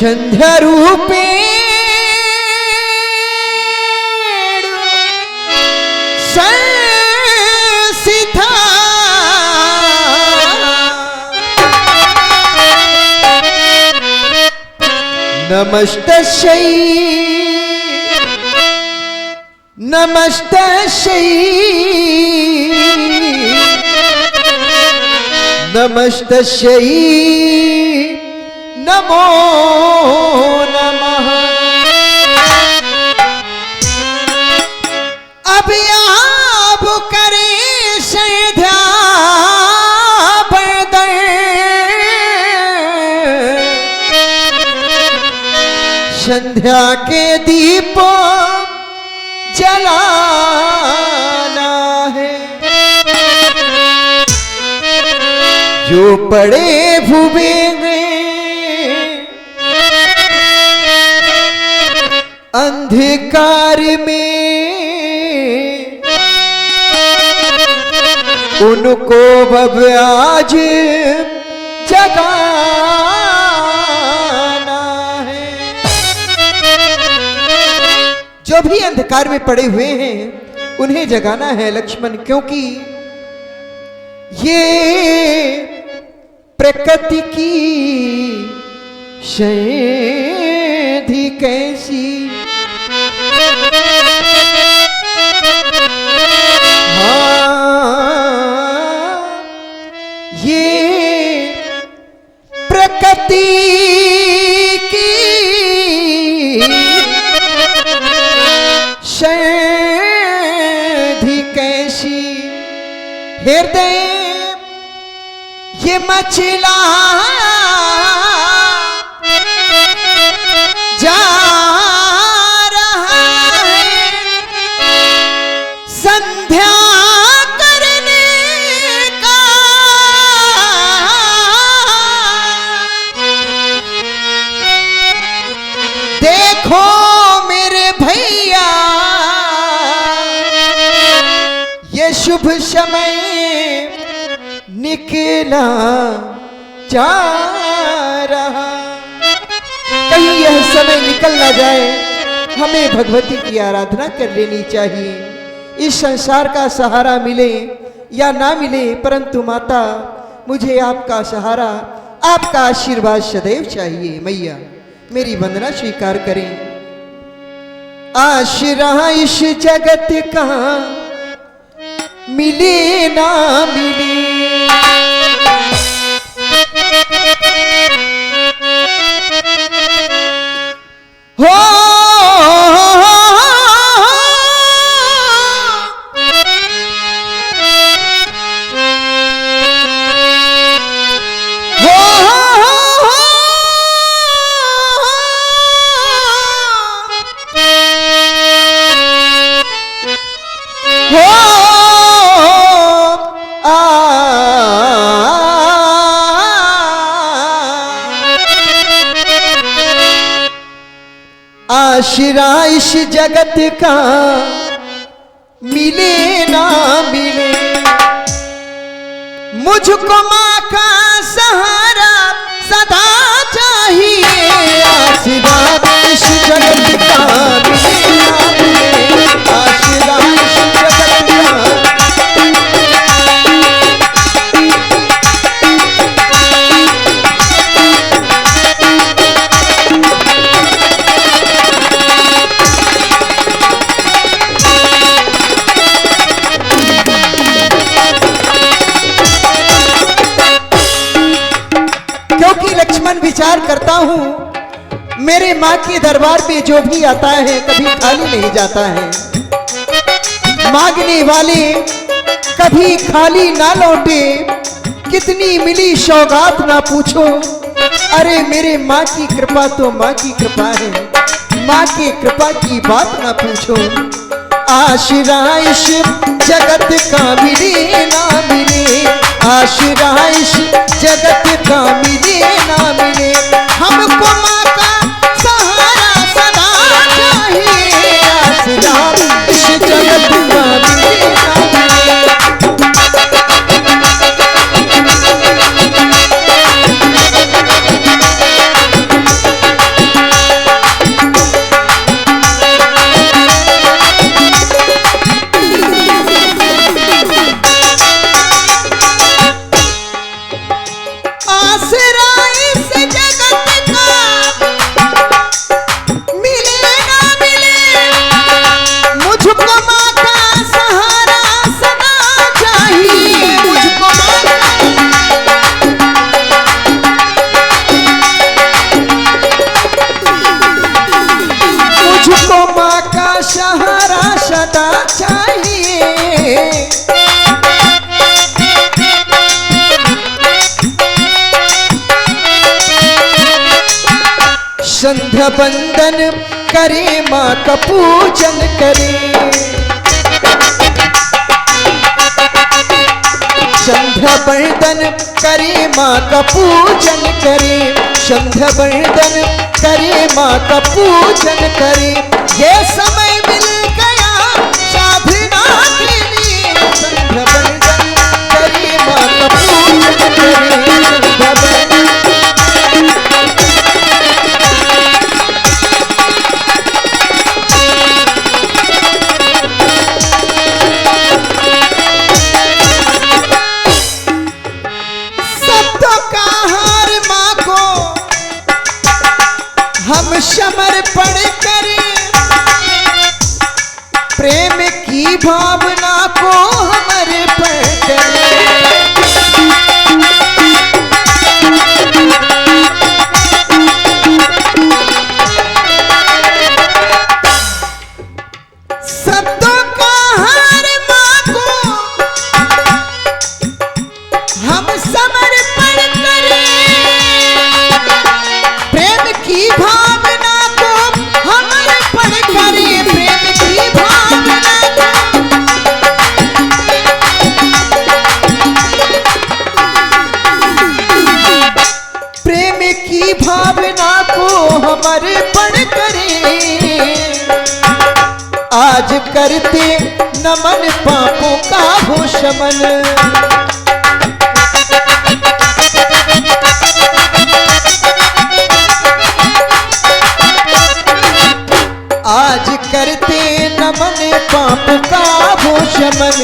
संध्या रूपे संसिता नमस्तस्यै नमस्तस्यै नमस्तस्यै नमो नमः। अब आप करे संध्या बदन संध्या के दीप जलाना है। जो पड़े भूवे में अंधकार में उनको अब आज जगाना है। जो भी अंधकार में पड़े हुए हैं उन्हें जगाना है लक्ष्मण, क्योंकि ये प्रकृति की शैधी कैसी ये प्रकृति की शैधी कैसी हृदय ये मचला जा रहा है। संध्या करने का देखो मेरे भैया ये शुभ समय निकला जा रहा। कहीं यह समय निकल ना जाए, हमें भगवती की आराधना कर लेनी चाहिए। इस संसार का सहारा मिले या ना मिले, परंतु माता मुझे आपका सहारा, आपका आशीर्वाद सदैव चाहिए। मैया मेरी वंदना स्वीकार करें। आश्रा इस जगत का मिले ना मिले, हो आश्रा इस जगत का मिले ना मिले, मुझको माँ का सहारा सदा चाहिए। आश्रा इस जगत का मिले ना मिले, आश्रा इस जगत का विचार करता हूं, मेरे मां के दरबार पे जो भी आता है कभी खाली नहीं जाता है। मांगने वाले कभी खाली ना लौटे, कितनी मिली सौगात ना पूछो। अरे मेरे माँ की कृपा तो माँ की कृपा है, माँ की कृपा की बात ना पूछो। आश्रा इस जगत का मिले ना मिले, आश्रा इस जगत का मिले ना मिले, हमको माँ का सहारा सदा चाहिए। आश्रा इस जगत का मिले ना मिले। आसरा इस जगत का मिले ना मिले, मुझको माँ का सहारा सदा चाहिए। मुझको माँ का सहारा सदा चाहिए। संध्या बंदन करे, माँ का पूजन करे। संध्या बंदन करे, माँ का पूजन करे। संध्या बंदन करे, माँ का पूजन करे। ये समय मिल गया साधना के लिए। संध्या बंदन करे, माँ का पूजन करे। संध्या बंदन हम समर्पण करें, प्रेम की भावना को हम अर्पण करें। शब्दों का हर माँ को हम समर्पण करें, प्रेम की भावना को हम अर्पण करें। प्रेम की भावना को प्रेम की भावना को हम अर्पण करें। आज करते नमन पापों का हो शमन। आज करते नमन पाप का हो शमन।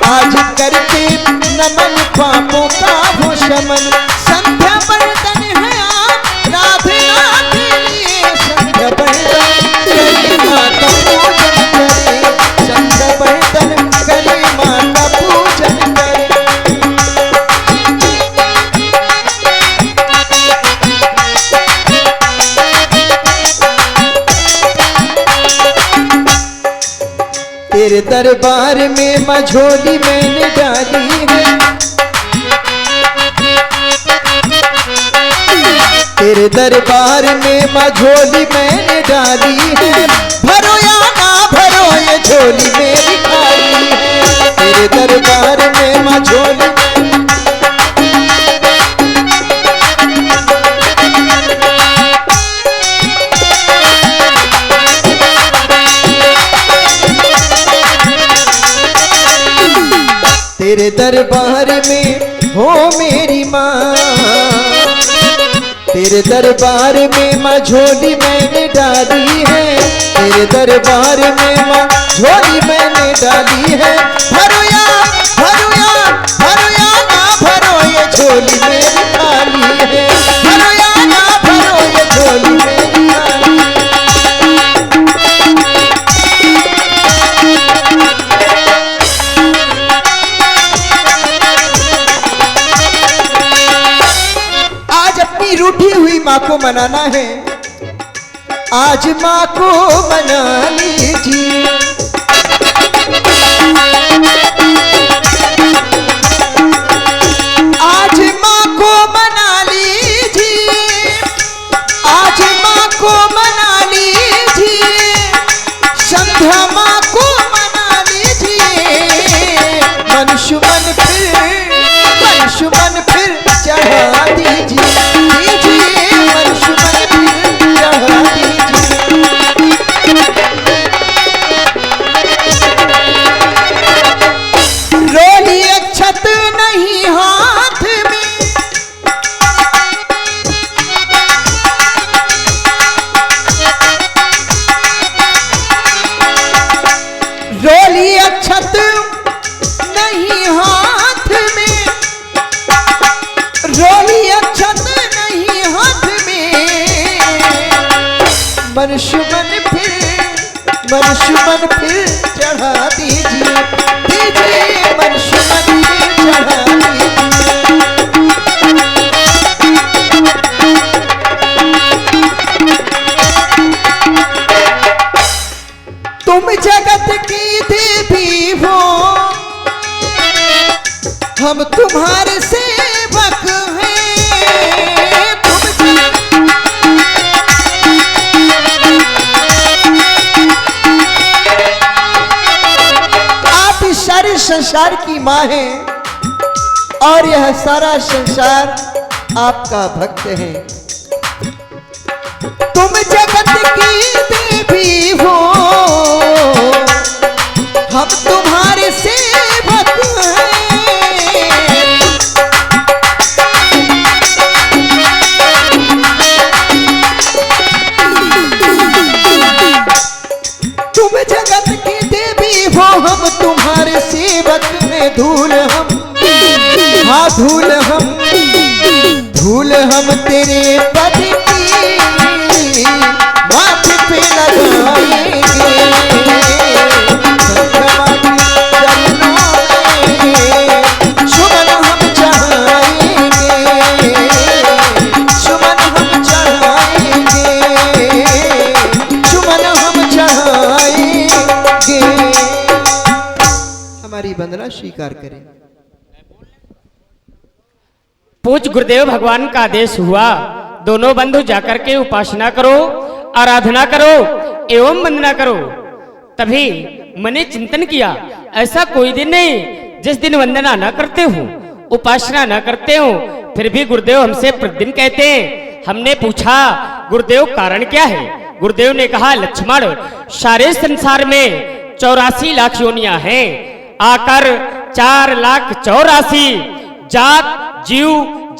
आज करते नमन पापों का हो शमन। संध्या बंदन है आराधना के लिए। संध्या बंदन करे, माँ का पूजन करे। संध्या बंदन करे, माँ का पूजन करे। तेरे दरबार में माँ झोली मैंने डाली है। तेरे दरबार में माँ झोली मैंने डाली है। भरो या ना भरो ये झोली मेरी खाली है। तेरे दरबार में माँ झोली तेरे दरबार में हो मेरी माँ। तेरे दरबार में माँ झोली मैंने डाली है। तेरे दरबार में माँ झोली मैंने डाली है। भरो या ना भरो ये झोली मेरी खाली है। भरो या ना भरो ये झोली मेरी खाली है। रूठी हुई माँ को मनाना है। आज माँ को मना लीजिए। आज माँ को मना लीजिए। आज माँ को मना लीजिए। संध्या माँ को मना लीजिए। मनशुमन फिर चढ़ा दीजिए। मनसुमन फिर चढ़ा दीजिए, दीजिए मनसुमन फिर चढ़ा दीजिए। तुम जगत की देवी हो, हम तुम्हारे सेवक हैं। आप इस सारे संसार की माँ हैं और यह सारा संसार आपका भक्त है। तुम जगत की देवी हो, हम तुम्हारे सेवक हैं। तुम जगत की देवी हो, हम तुम्हारे सेवक हैं। धूल हम, हाँ धूल हम तेरे पद की माथे पे लगाएंगे। हमारी वंदना स्वीकार करें। पूज गुरुदेव भगवान का आदेश हुआ, दोनों बंधु जाकर के उपासना करो, आराधना करो एवं वंदना करो। तभी मैंने चिंतन किया, ऐसा कोई दिन नहीं जिस दिन वंदना न करते हो, उपासना न करते हो, फिर भी गुरुदेव हमसे प्रतिदिन कहते हैं। हमने पूछा गुरुदेव कारण क्या है? गुरुदेव ने कहा लक्ष्मण, सारे संसार में 84 लाख योनियां हैं, आकर 4,84,000 जात जीव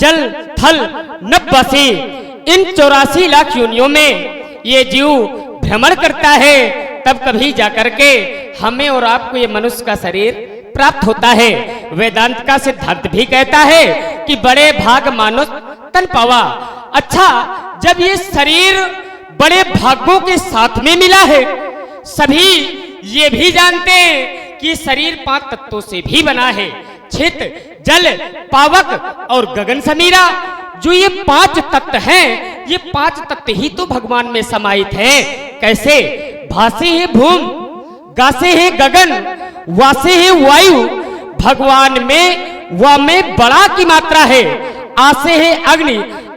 जल थल नभसी, इन 84 लाख योनियों में ये जीव भ्रमण करता है, तब कभी जाकर के हमें और आपको ये मनुष्य का शरीर प्राप्त होता है। वेदांत का सिद्धांत भी कहता है कि बड़े भाग मानो तन पावा। अच्छा, जब ये शरीर बड़े भागों के साथ में मिला है, सभी ये भी जानते हैं कि शरीर 5 तत्वों से भी बना है, छित जल पावक और गगन समीरा। जो ये 5 तत्व हैं, ये 5 तत्व ही तो भगवान में समाहित हैं। कैसे? भासे है भूम, गासे है गगन, वासे है वायु। भगवान में वा में बड़ा की मात्रा है, आसे है अग्नि,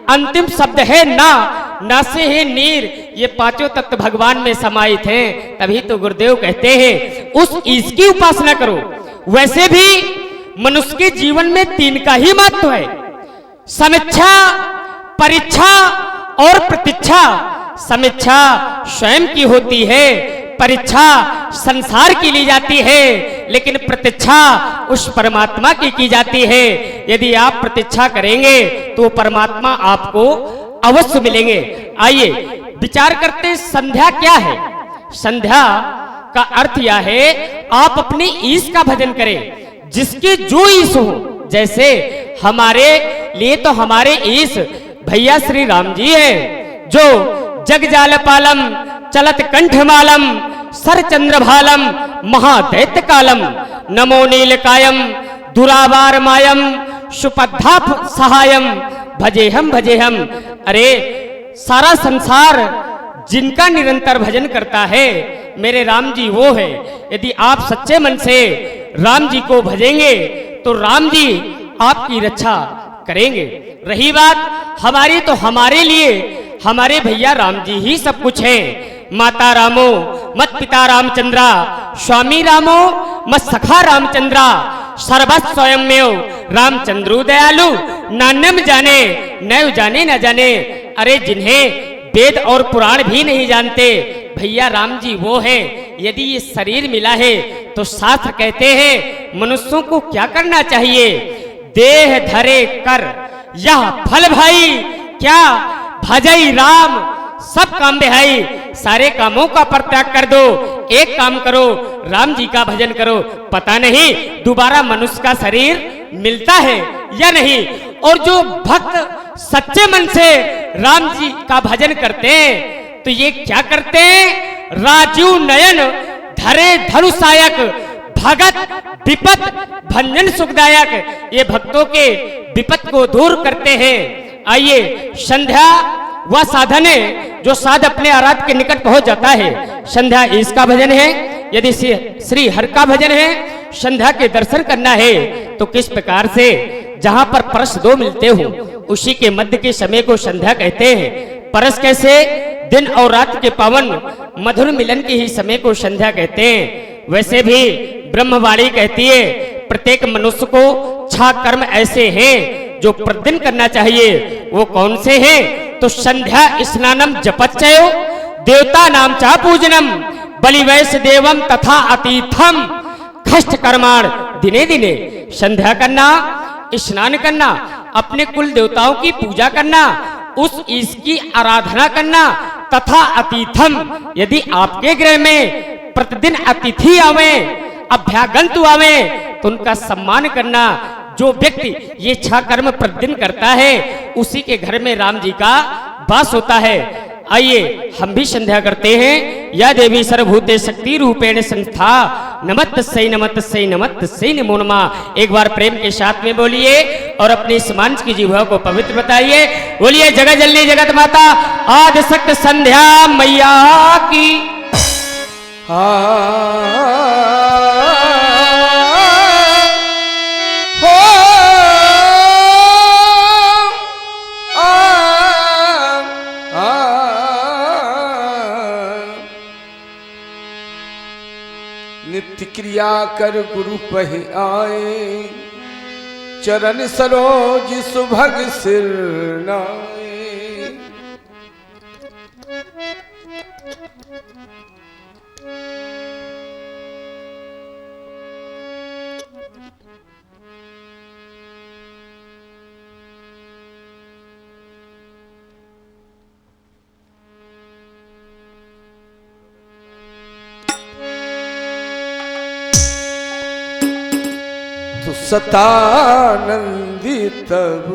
अंतिम शब्द है ना, ना से है नीर। ये 5 तत्व भगवान में समाहित हैं। तभी तो गुरुदेव कहते हैं उस ईश की उपासना करो। वैसे भी मनुष्य के जीवन में 3 का ही महत्व है, समीक्षा, परीक्षा और प्रतीक्षा। समीक्षा स्वयं की होती है, परीक्षा संसार की ली जाती है, लेकिन प्रतीक्षा उस परमात्मा की जाती है। यदि आप प्रतीक्षा करेंगे तो परमात्मा आपको अवश्य मिलेंगे। आइए विचार करते हैं, संध्या क्या है? संध्या का अर्थ यह है आप अपनी ईश का भजन करें, जिसके जो ईश हो। जैसे हमारे लिए तो हमारे ईश भैया श्री राम जी है, जो जग जालपालम चलत कंठमालम सर चंद्रभालम महादैत्य कालम नमो नीलकायम दुरावार मायम सुपद्धा सहायम भजेहम भजेहम। अरे सारा संसार जिनका निरंतर भजन करता है मेरे राम जी वो है। यदि आप सच्चे मन से राम जी को भजेंगे तो राम जी आपकी रक्षा करेंगे। रही बात हमारी, तो हमारे लिए हमारे भैया राम जी ही सब कुछ है। माता रामो मत पिता रामचंद्रा, स्वामी रामो मत सखा रामचंद्रा, सर्वस्व स्वयंमेव रामचंद्रो दयालु, नान्यम जाने नैव जाने न जाने। अरे जिन्हें वेद और पुराण भी नहीं जानते, भैया राम जी वो हैं। यदि ये शरीर मिला है तो शास्त्र कहते हैं मनुष्यों को क्या करना चाहिए? देह धरे कर यह फल भाई, क्या भजई राम सब काम बेहाई। सारे कामों का परित्याग कर दो, एक काम करो, राम जी का भजन करो। पता नहीं दोबारा मनुष्य का शरीर मिलता है या नहीं। और जो भक्त सच्चे मन से राम जी का भजन करते हैं, तो ये क्या करते हैं? राजीव नयन धरे धनुषायक भगत विपत भंजन सुखदायक, ये भक्तों के विपत को दूर करते हैं। आइए, संध्या वह साधन है जो साध अपने आराध्य के निकट पहुंच जाता है। संध्या इसका भजन है। यदि श्री हर का भजन है, संध्या के दर्शन करना है तो किस प्रकार से? जहां पर परस दो मिलते हो उसी के मध्य के समय को संध्या कहते हैं। परस कैसे? दिन और रात के पावन मधुर मिलन के ही समय को संध्या कहते हैं। वैसे भी ब्रह्मवाणी कहती है प्रत्येक मनुष्य को 6 कर्म ऐसे हैं जो प्रतिदिन करना चाहिए। वो कौन से हैं? तो संध्या स्नानम जपच्चयो देवता नाम चा पूजनम बलिवैस देवम तथा अतीथम कष्ट कर्माण दिने दिने। संध्या करना, स्नान करना, अपने कुल देवताओं की पूजा करना, उस इसकी आराधना करना, तथा अतिथम, यदि आपके गृह में प्रतिदिन अतिथि आवे, अभ्यागंतु आवे तो उनका सम्मान करना। जो व्यक्ति ये 6 कर्म प्रतिदिन करता है उसी के घर में राम जी का वास होता है। आइए हम भी संध्या करते हैं। या देवी सर्वभूते शक्ति रूपेण संस्था नमस्तस्यै नमस्तस्यै नमस्तस्यै नमो नमः। एक बार प्रेम के साथ में बोलिए और अपनी इस मांस की जीवा को पवित्र बताइए। बोलिए जगत जननी जगत माता आदि शक्ति संध्या मैया की। नित्य क्रिया कर गुरु पहि आए, चरण सरोज सुभग सिर नाए। सतानंदी तब